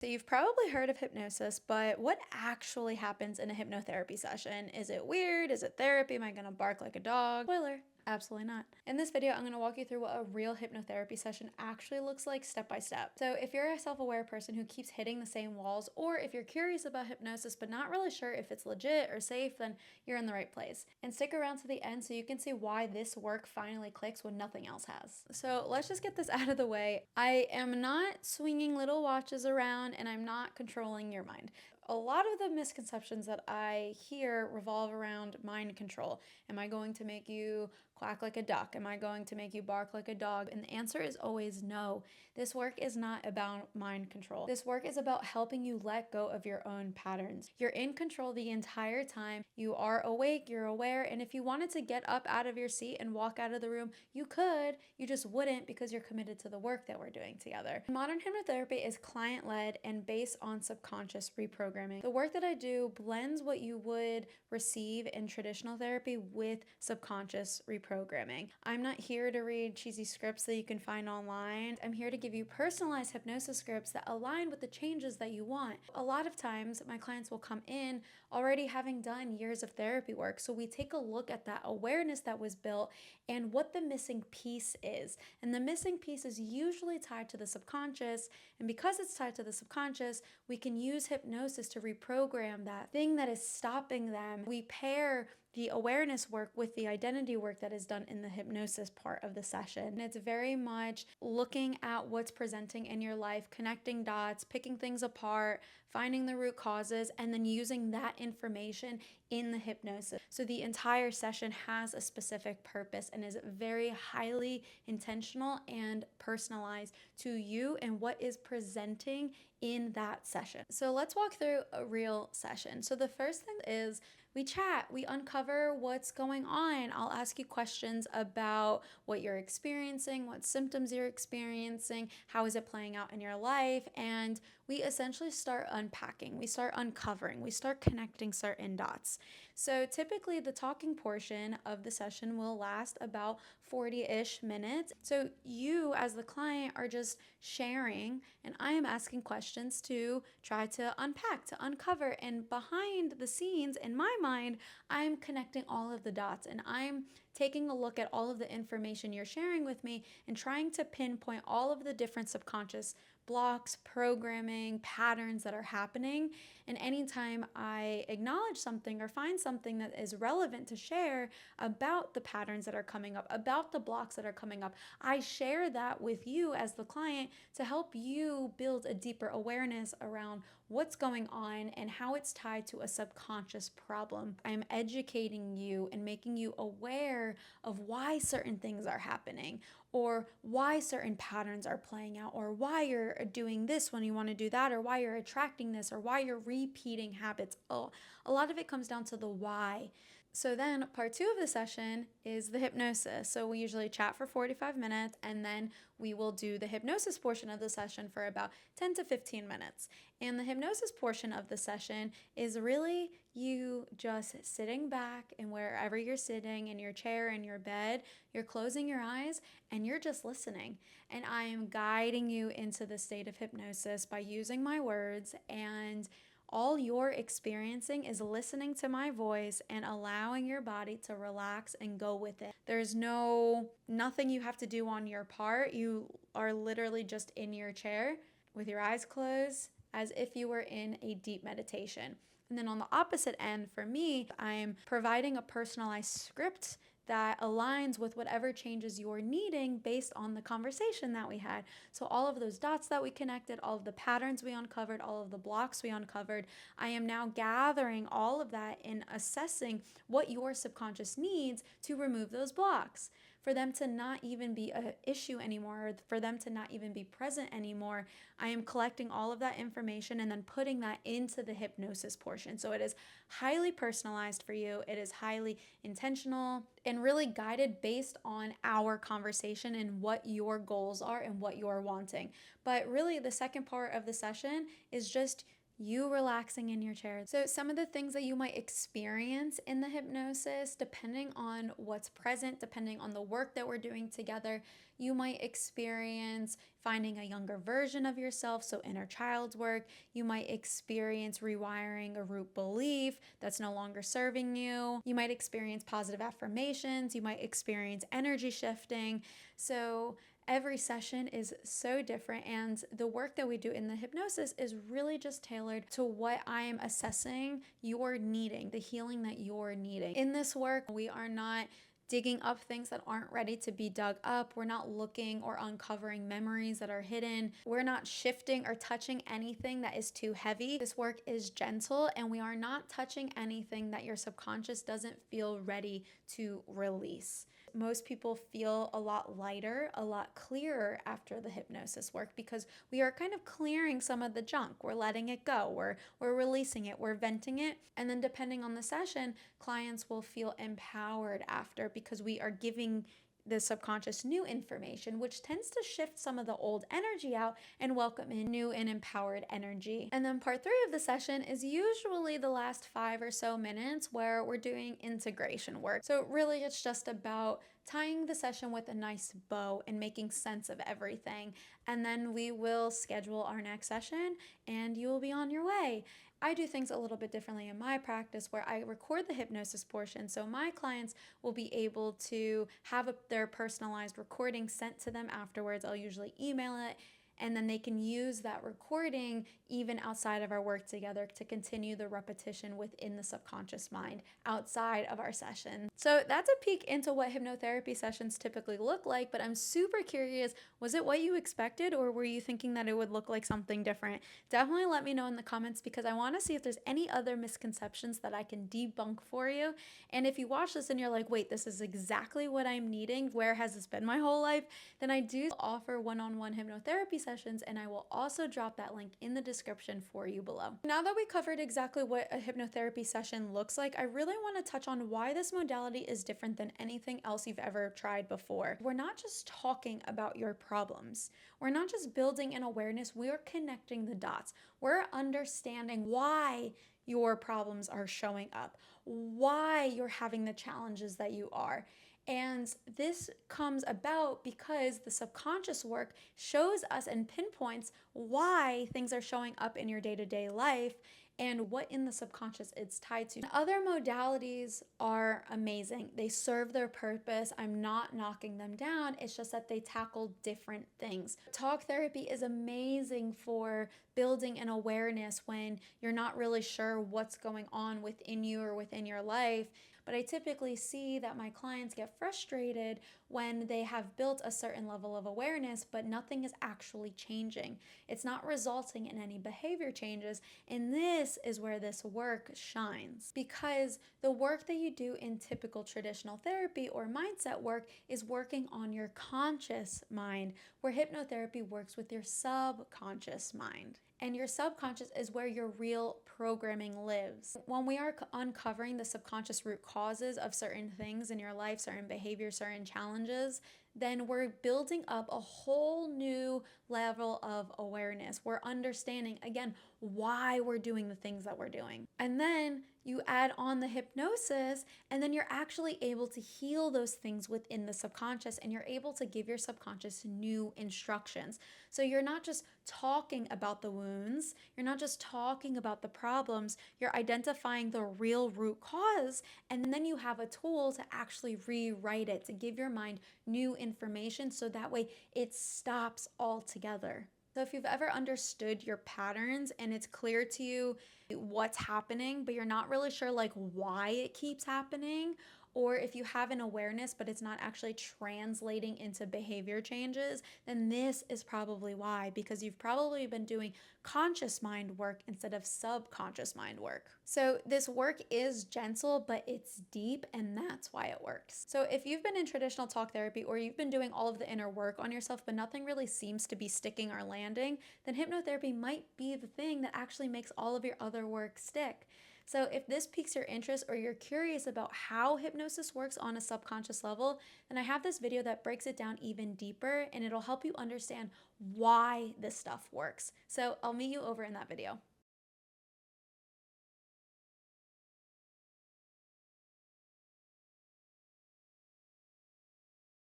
So you've probably heard of hypnosis, but what actually happens in a hypnotherapy session? Is it weird? Is it therapy? Am I gonna bark like a dog? Spoiler. Absolutely not. In this video, I'm going to walk you through what a real hypnotherapy session actually looks like step by step. So if you're a self-aware person who keeps hitting the same walls, or if you're curious about hypnosis but not really sure if it's legit or safe, then you're in the right place. And stick around to the end so you can see why this work finally clicks when nothing else has. So let's just get this out of the way. I am not swinging little watches around and I'm not controlling your mind. A lot of the misconceptions that I hear revolve around mind control. Am I going to make you quack like a duck? Am I going to make you bark like a dog? And the answer is always no. This work is not about mind control. This work is about helping you let go of your own patterns. You're in control the entire time. You are awake, you're aware, and if you wanted to get up out of your seat and walk out of the room, you could. You just wouldn't because you're committed to the work that we're doing together. Modern hypnotherapy is client-led and based on subconscious reprogramming. The work that I do blends what you would receive in traditional therapy with subconscious reprogramming. I'm not here to read cheesy scripts that you can find online. I'm here to give you personalized hypnosis scripts that align with the changes that you want. A lot of times my clients will come in already having done years of therapy work. So we take a look at that awareness that was built and what the missing piece is. And the missing piece is usually tied to the subconscious. And because it's tied to the subconscious, we can use hypnosis to reprogram that thing that is stopping them. We pair the awareness work with the identity work that is done in the hypnosis part of the session. And it's very much looking at what's presenting in your life, connecting dots, picking things apart, finding the root causes, and then using that information in the hypnosis. So the entire session has a specific purpose and is very highly intentional and personalized to you and what is presenting in that session. So let's walk through a real session. So the first thing is we chat, we uncover what's going on. I'll ask you questions about what you're experiencing, what symptoms you're experiencing, how is it playing out in your life, and we essentially start unpacking, we start uncovering, we start connecting certain dots. So typically the talking portion of the session will last about 40-ish minutes. So you as the client are just sharing and I am asking questions to try to unpack, to uncover, and behind the scenes in my mind, I'm connecting all of the dots and I'm taking a look at all of the information you're sharing with me and trying to pinpoint all of the different subconscious blocks, programming, patterns that are happening. And anytime I acknowledge something or find something that is relevant to share about the patterns that are coming up, about the blocks that are coming up, I share that with you as the client to help you build a deeper awareness around what's going on and how it's tied to a subconscious problem. I'm educating you and making you aware of why certain things are happening or why certain patterns are playing out or why you're doing this when you want to do that or why you're attracting this or why you're repeating habits. Oh, a lot of it comes down to the why. So then part 2 of the session is the hypnosis. So we usually chat for 45 minutes and then we will do the hypnosis portion of the session for about 10 to 15 minutes. And the hypnosis portion of the session is really you just sitting back and wherever you're sitting in your chair, in your bed, you're closing your eyes and you're just listening. And I am guiding you into the state of hypnosis by using my words, and all you're experiencing is listening to my voice and allowing your body to relax and go with it. There's nothing you have to do on your part. You are literally just in your chair with your eyes closed as if you were in a deep meditation. And then on the opposite end, for me, I'm providing a personalized script that aligns with whatever changes you're needing based on the conversation that we had. So all of those dots that we connected, all of the patterns we uncovered, all of the blocks we uncovered, I am now gathering all of that and assessing what your subconscious needs to remove those blocks, for them to not even be an issue anymore, or for them to not even be present anymore. I am collecting all of that information and then putting that into the hypnosis portion. So it is highly personalized for you. It is highly intentional and really guided based on our conversation and what your goals are and what you're wanting. But really the second part of the session is just you relaxing in your chair. So some of the things that you might experience in the hypnosis, depending on what's present, depending on the work that we're doing together, you might experience finding a younger version of yourself, so inner child's work. You might experience rewiring a root belief that's no longer serving you. You might experience positive affirmations. You might experience energy shifting. So every session is so different, and the work that we do in the hypnosis is really just tailored to what I am assessing you're needing, the healing that you're needing. In this work, we are not digging up things that aren't ready to be dug up. We're not looking or uncovering memories that are hidden. We're not shifting or touching anything that is too heavy. This work is gentle, and we are not touching anything that your subconscious doesn't feel ready to release. Most people feel a lot lighter, a lot clearer after the hypnosis work because we are kind of clearing some of the junk. We're letting it go. We're releasing it. We're venting it. And then depending on the session, clients will feel empowered after because we are giving the subconscious new information, which tends to shift some of the old energy out and welcome in new and empowered energy. And then part 3 of the session is usually the last 5 or so minutes where we're doing integration work. So really it's just about tying the session with a nice bow and making sense of everything. And then we will schedule our next session and you will be on your way. I do things a little bit differently in my practice where I record the hypnosis portion, so my clients will be able to have their personalized recording sent to them afterwards. I'll usually email it, and then they can use that recording even outside of our work together to continue the repetition within the subconscious mind outside of our session. So that's a peek into what hypnotherapy sessions typically look like, but I'm super curious, was it what you expected or were you thinking that it would look like something different? Definitely let me know in the comments because I want to see if there's any other misconceptions that I can debunk for you. And if you watch this and you're like, wait, this is exactly what I'm needing, where has this been my whole life? Then I do offer one-on-one hypnotherapy sessions, and I will also drop that link in the description for you below. Now that we covered exactly what a hypnotherapy session looks like, I really want to touch on why this modality is different than anything else you've ever tried before. We're not just talking about your problems. We're not just building an awareness, we're connecting the dots. We're understanding why your problems are showing up, why you're having the challenges that you are. And this comes about because the subconscious work shows us and pinpoints why things are showing up in your day-to-day life and what in the subconscious it's tied to. Other modalities are amazing. They serve their purpose. I'm not knocking them down. It's just that they tackle different things. Talk therapy is amazing for building an awareness when you're not really sure what's going on within you or within your life. But I typically see that my clients get frustrated when they have built a certain level of awareness, but nothing is actually changing. It's not resulting in any behavior changes. And this is where this work shines, because the work that you do in typical traditional therapy or mindset work is working on your conscious mind, where hypnotherapy works with your subconscious mind. And your subconscious is where your real programming lives. When we are uncovering the subconscious root causes of certain things in your life, certain behaviors, certain challenges, then we're building up a whole new level of awareness. We're understanding, again, why we're doing the things that we're doing. And then you add on the hypnosis, and then you're actually able to heal those things within the subconscious, and you're able to give your subconscious new instructions. So you're not just talking about the wounds, you're not just talking about the problems, you're identifying the real root cause, and then you have a tool to actually rewrite it, to give your mind new information so that way it stops altogether. So if you've ever understood your patterns and it's clear to you what's happening, but you're not really sure like why it keeps happening, or if you have an awareness but it's not actually translating into behavior changes, then this is probably why, because you've probably been doing conscious mind work instead of subconscious mind work. So this work is gentle, but it's deep, and that's why it works. So if you've been in traditional talk therapy, or you've been doing all of the inner work on yourself, but nothing really seems to be sticking or landing, then hypnotherapy might be the thing that actually makes all of your other work stick. So if this piques your interest, or you're curious about how hypnosis works on a subconscious level, then I have this video that breaks it down even deeper, and it'll help you understand why this stuff works. So I'll meet you over in that video.